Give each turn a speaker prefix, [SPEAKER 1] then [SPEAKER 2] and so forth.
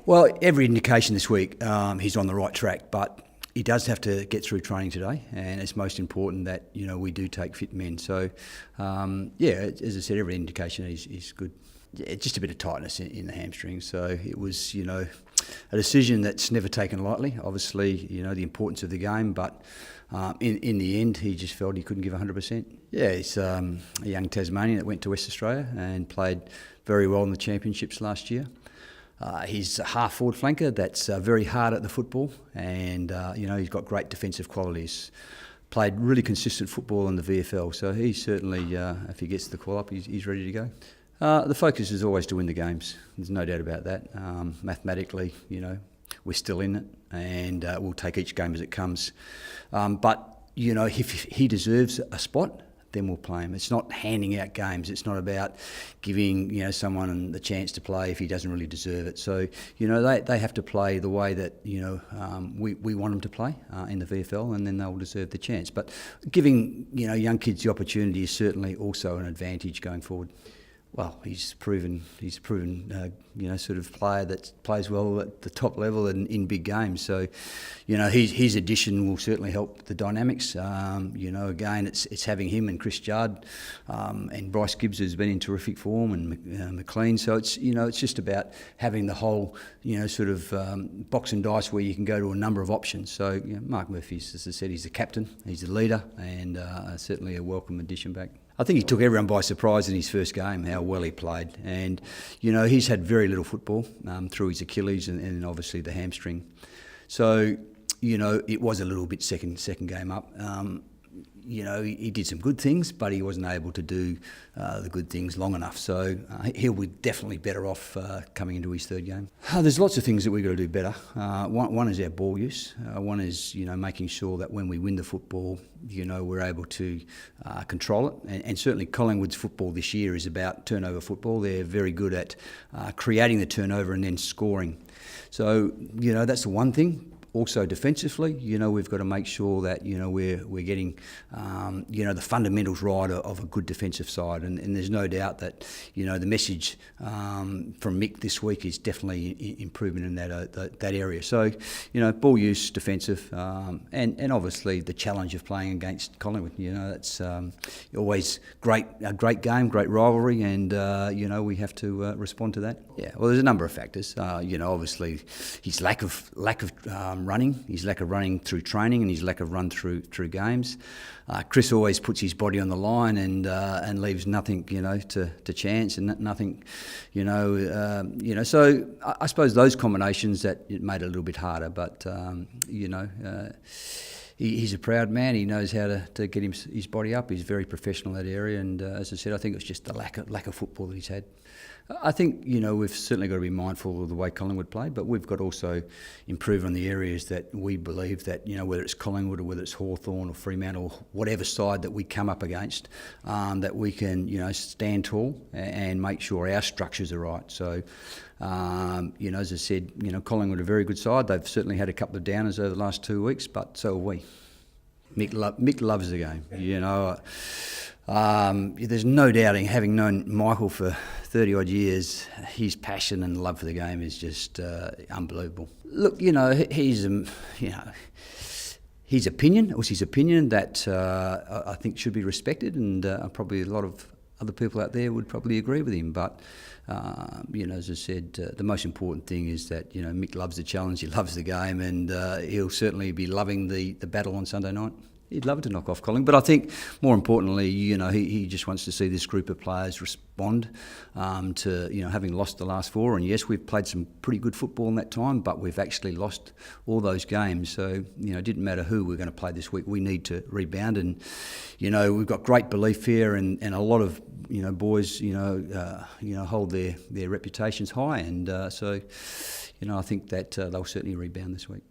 [SPEAKER 1] Well, every indication this week he's on the right track, but he does have to get through training today, and it's most important that we do take fit men. So, as I said, every indication is good. Yeah, just a bit of tightness in the hamstring. So it was, a decision that's never taken lightly. Obviously, the importance of the game, but in the end, he just felt he couldn't give 100%. Yeah, he's a young Tasmanian that went to West Australia and played very well in the championships last year. He's a half-forward flanker that's very hard at the football, and he's got great defensive qualities. Played really consistent football in the VFL, so he's certainly, if he gets the call up, he's ready to go. The focus is always to win the games. There's no doubt about that. Mathematically, we're still in it, and we'll take each game as it comes. But if he deserves a spot, then we'll play him. It's not handing out games. It's not about giving someone the chance to play if he doesn't really deserve it. So they have to play the way that we want them to play in the VFL, and then they'll deserve the chance. But giving young kids the opportunity is certainly also an advantage going forward. Well, he's proven sort of player that plays well at the top level and in big games. So, his addition will certainly help the dynamics. Again, it's having him and Chris Judd and Bryce Gibbs, who's been in terrific form, and McLean. So it's just about having the whole sort of box and dice where you can go to a number of options. So Mark Murphy, as I said, he's the captain, he's the leader, and certainly a welcome addition back. I think he took everyone by surprise in his first game, how well he played. And, he's had very little football through his Achilles and obviously the hamstring. So, it was a little bit second game up. He did some good things, but he wasn't able to do the good things long enough. So he'll be definitely better off coming into his third game. There's lots of things that we've got to do better. One is our ball use. One is, making sure that when we win the football, we're able to control it. And certainly Collingwood's football this year is about turnover football. They're very good at creating the turnover and then scoring. So, that's the one thing. Also defensively, we've got to make sure that we're getting the fundamentals right of a good defensive side, and there's no doubt that the message from Mick this week is definitely improvement in that area. So ball use, defensive, and obviously the challenge of playing against Collingwood. That's always a great game, great rivalry, and we have to respond to that. Yeah, well, there's a number of factors. Obviously his lack of running, his lack of running through training, and his lack of run through games. Chris always puts his body on the line and leaves nothing, to chance and nothing, So I suppose those combinations that it made it a little bit harder, but he's a proud man. He knows how to get his body up. He's very professional in that area, and as I said, I think it's just the lack of football that he's had. I think we've certainly got to be mindful of the way Collingwood played, but we've got to also improve on the areas that we believe that whether it's Collingwood or whether it's Hawthorn or Fremantle or whatever side that we come up against, that we can stand tall and make sure our structures are right. So. As I said, Collingwood are a very good side. They've certainly had a couple of downers over the last 2 weeks, but so have we. Mick loves the game. There's no doubting, having known Michael for 30 odd years, his passion and love for the game is just unbelievable. Look, his opinion. It was his opinion that I think should be respected, and probably a lot of other people out there would probably agree with him. But as I said, the most important thing is that Mick loves the challenge, he loves the game, and he'll certainly be loving the battle on Sunday night. He'd love to knock off Collingwood, but I think more importantly, he just wants to see this group of players respond to having lost the last four. And yes, we've played some pretty good football in that time, but we've actually lost all those games. So it didn't matter who we're going to play this week. We need to rebound, and we've got great belief here, and a lot of boys hold their reputations high, and so I think that they'll certainly rebound this week.